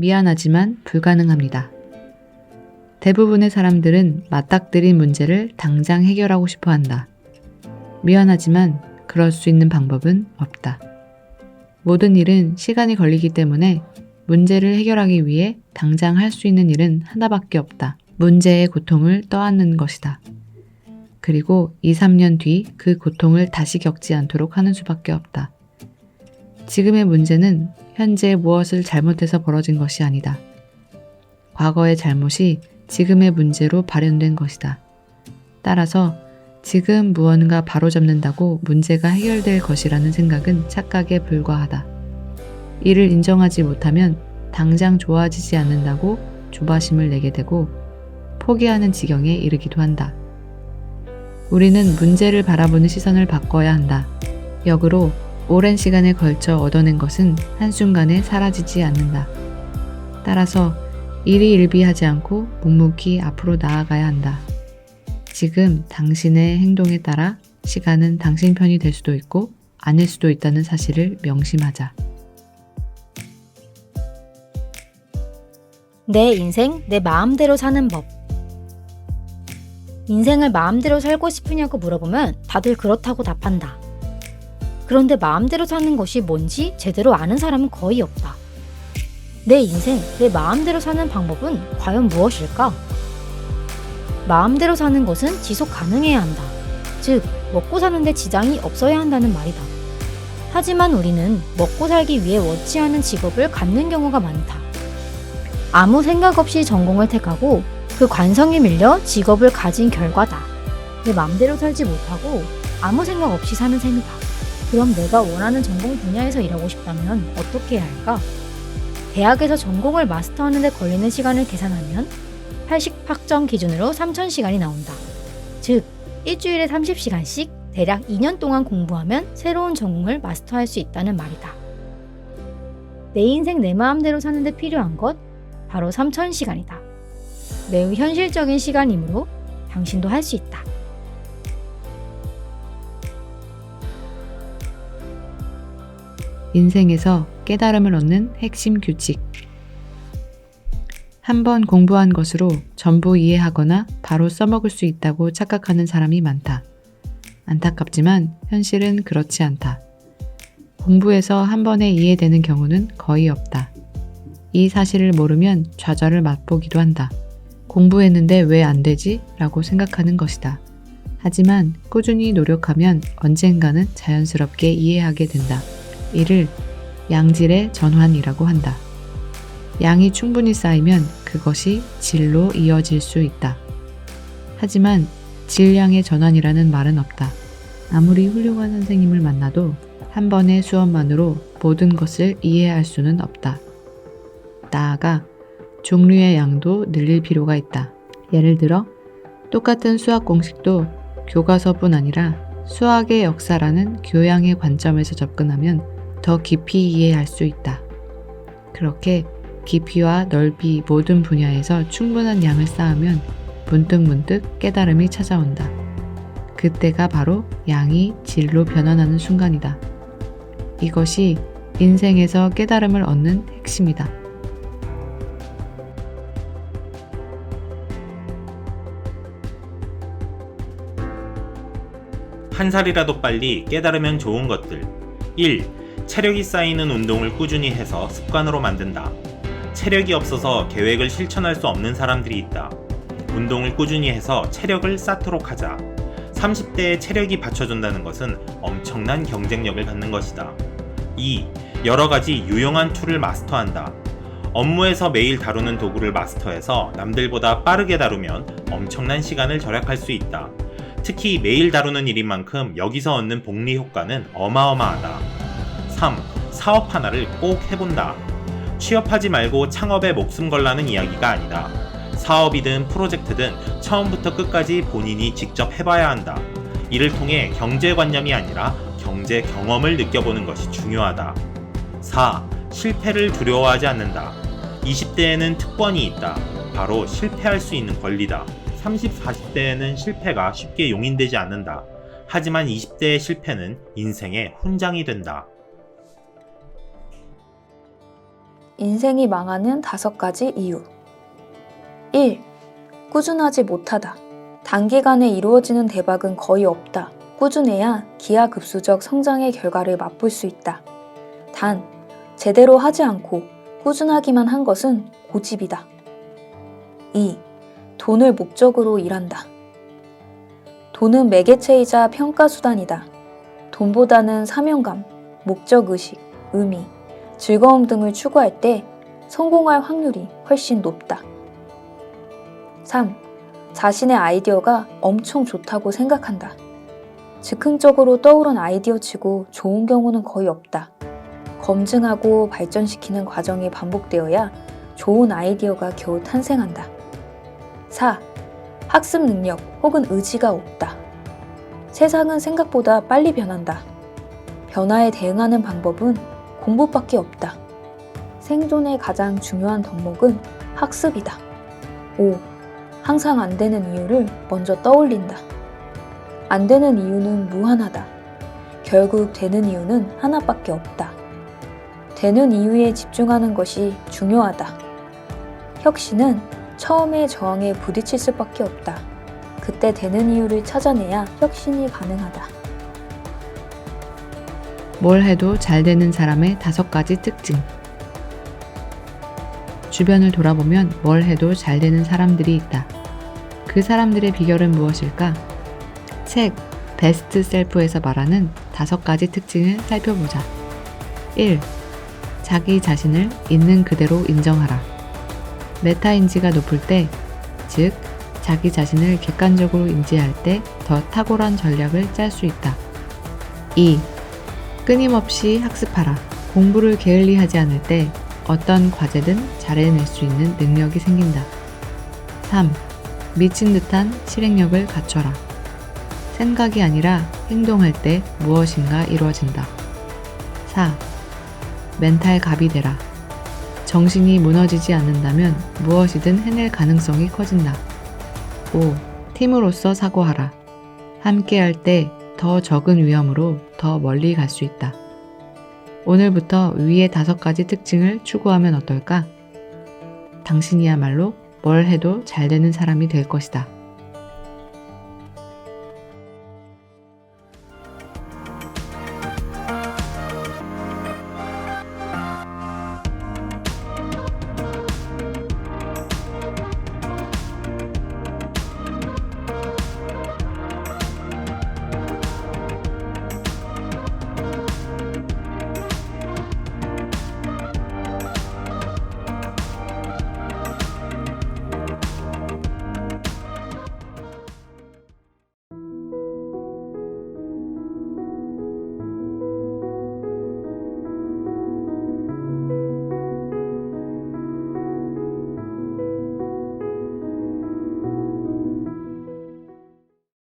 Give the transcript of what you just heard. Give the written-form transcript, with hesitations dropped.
미안하지만 불가능합니다. 대부분의 사람들은 맞닥뜨린 문제를 당장 해결하고 싶어 한다. 미안하지만 그럴 수 있는 방법은 없다. 모든 일은 시간이 걸리기 때문에 문제를 해결하기 위해 당장 할 수 있는 일은 하나밖에 없다. 문제의 고통을 떠안는 것이다. 그리고 2, 3년 뒤 그 고통을 다시 겪지 않도록 하는 수밖에 없다. 지금의 문제는 현재 무엇을 잘못해서 벌어진 것이 아니다. 과거의 잘못이 지금의 문제로 발현된 것이다. 따라서 지금 무언가 바로잡는다고 문제가 해결될 것이라는 생각은 착각에 불과하다. 이를 인정하지 못하면 당장 좋아지지 않는다고 조바심을 내게 되고 포기하는 지경에 이르기도 한다. 우리는 문제를 바라보는 시선을 바꿔야 한다. 역으로 오랜 시간에 걸쳐 얻어낸 것은 한순간에 사라지지 않는다. 따라서 일희일비하지 않고 묵묵히 앞으로 나아가야 한다. 지금 당신의 행동에 따라 시간은 당신 편이 될 수도 있고 아닐 수도 있다는 사실을 명심하자. 내 인생, 내 마음대로 사는 법. 인생을 마음대로 살고 싶으냐고 물어보면 다들 그렇다고 답한다. 그런데 마음대로 사는 것이 뭔지 제대로 아는 사람은 거의 없다. 내 인생, 내 마음대로 사는 방법은 과연 무엇일까? 마음대로 사는 것은 지속 가능해야 한다. 즉, 먹고 사는데 지장이 없어야 한다는 말이다. 하지만 우리는 먹고 살기 위해 원치 않은 직업을 갖는 경우가 많다. 아무 생각 없이 전공을 택하고 그 관성에 밀려 직업을 가진 결과다. 내 마음대로 살지 못하고 아무 생각 없이 사는 셈이다. 그럼 내가 원하는 전공 분야에서 일하고 싶다면 어떻게 해야 할까? 대학에서 전공을 마스터하는 데 걸리는 시간을 계산하면 80학점 기준으로 3000시간이 나온다. 즉, 일주일에 30시간씩 대략 2년 동안 공부하면 새로운 전공을 마스터할 수 있다는 말이다. 내 인생 내 마음대로 사는데 필요한 것, 바로 3000시간이다. 매우 현실적인 시간이므로 당신도 할 수 있다. 인생에서 깨달음을 얻는 핵심 규칙. 한번 공부한 것으로 전부 이해하거나 바로 써먹을 수 있다고 착각하는 사람이 많다. 안타깝지만 현실은 그렇지 않다. 공부해서 한 번에 이해되는 경우는 거의 없다. 이 사실을 모르면 좌절을 맛보기도 한다. 공부했는데 왜 안 되지? 라고 생각하는 것이다. 하지만 꾸준히 노력하면 언젠가는 자연스럽게 이해하게 된다. 이를 양질의 전환이라고 한다. 양이 충분히 쌓이면 그것이 질로 이어질 수 있다. 하지만 질량의 전환이라는 말은 없다. 아무리 훌륭한 선생님을 만나도 한 번의 수업만으로 모든 것을 이해할 수는 없다. 나아가 종류의 양도 늘릴 필요가 있다. 예를 들어 똑같은 수학 공식도 교과서뿐 아니라 수학의 역사라는 교양의 관점에서 접근하면 더 깊이 이해할 수 있다. 그렇게 깊이와 넓이 모든 분야에서 충분한 양을 쌓으면 문득문득 깨달음이 찾아온다. 그때가 바로 양이 질로 변환하는 순간이다. 이것이 인생에서 깨달음을 얻는 핵심이다. 한 살이라도 빨리 깨달으면 좋은 것들. 1. 체력이 쌓이는 운동을 꾸준히 해서 습관으로 만든다. 체력이 없어서 계획을 실천할 수 없는 사람들이 있다. 운동을 꾸준히 해서 체력을 쌓도록 하자. 30대에 체력이 받쳐준다는 것은 엄청난 경쟁력을 갖는 것이다. 2. 여러 가지 유용한 툴을 마스터한다. 업무에서 매일 다루는 도구를 마스터해서 남들보다 빠르게 다루면 엄청난 시간을 절약할 수 있다. 특히 매일 다루는 일인 만큼 여기서 얻는 복리 효과는 어마어마하다. 3. 사업 하나를 꼭 해본다. 취업하지 말고 창업에 목숨 걸라는 이야기가 아니다. 사업이든 프로젝트든 처음부터 끝까지 본인이 직접 해봐야 한다. 이를 통해 경제관념이 아니라 경제 경험을 느껴보는 것이 중요하다. 4. 실패를 두려워하지 않는다. 20대에는 특권이 있다. 바로 실패할 수 있는 권리다. 30, 40대에는 실패가 쉽게 용인되지 않는다. 하지만 20대의 실패는 인생의 훈장이 된다. 인생이 망하는 5가지 이유. 1. 꾸준하지 못하다. 단기간에 이루어지는 대박은 거의 없다. 꾸준해야 기하급수적 성장의 결과를 맛볼 수 있다. 단, 제대로 하지 않고 꾸준하기만 한 것은 고집이다. 2. 돈을 목적으로 일한다. 돈은 매개체이자 평가수단이다. 돈보다는 사명감, 목적의식, 의미, 즐거움 등을 추구할 때 성공할 확률이 훨씬 높다. 3. 자신의 아이디어가 엄청 좋다고 생각한다. 즉흥적으로 떠오른 아이디어치고 좋은 경우는 거의 없다. 검증하고 발전시키는 과정이 반복되어야 좋은 아이디어가 겨우 탄생한다. 4. 학습 능력 혹은 의지가 없다. 세상은 생각보다 빨리 변한다. 변화에 대응하는 방법은 공부밖에 없다. 생존의 가장 중요한 덕목은 학습이다. 5. 항상 안 되는 이유를 먼저 떠올린다. 안 되는 이유는 무한하다. 결국 되는 이유는 하나밖에 없다. 되는 이유에 집중하는 것이 중요하다. 혁신은 처음에 저항에 부딪힐 수밖에 없다. 그때 되는 이유를 찾아내야 혁신이 가능하다. 뭘 해도 잘 되는 사람의 5가지 특징. 주변을 돌아보면 뭘 해도 잘 되는 사람들이 있다. 그 사람들의 비결은 무엇일까? 책 베스트 셀프에서 말하는 5가지 특징을 살펴보자. 1. 자기 자신을 있는 그대로 인정하라. 메타인지가 높을 때, 즉 자기 자신을 객관적으로 인지할 때 더 탁월한 전략을 짤 수 있다. 2. 끊임없이 학습하라. 공부를 게을리하지 않을 때 어떤 과제든 잘 해낼 수 있는 능력이 생긴다. 3. 미친 듯한 실행력을 갖춰라. 생각이 아니라 행동할 때 무엇인가 이루어진다. 4. 멘탈 갑이 되라. 정신이 무너지지 않는다면 무엇이든 해낼 가능성이 커진다. 5. 팀으로서 사고하라. 함께할 때 더 적은 위험으로 더 멀리 갈 수 있다. 오늘부터 위의 5가지 특징을 추구하면 어떨까? 당신이야말로 뭘 해도 잘 되는 사람이 될 것이다.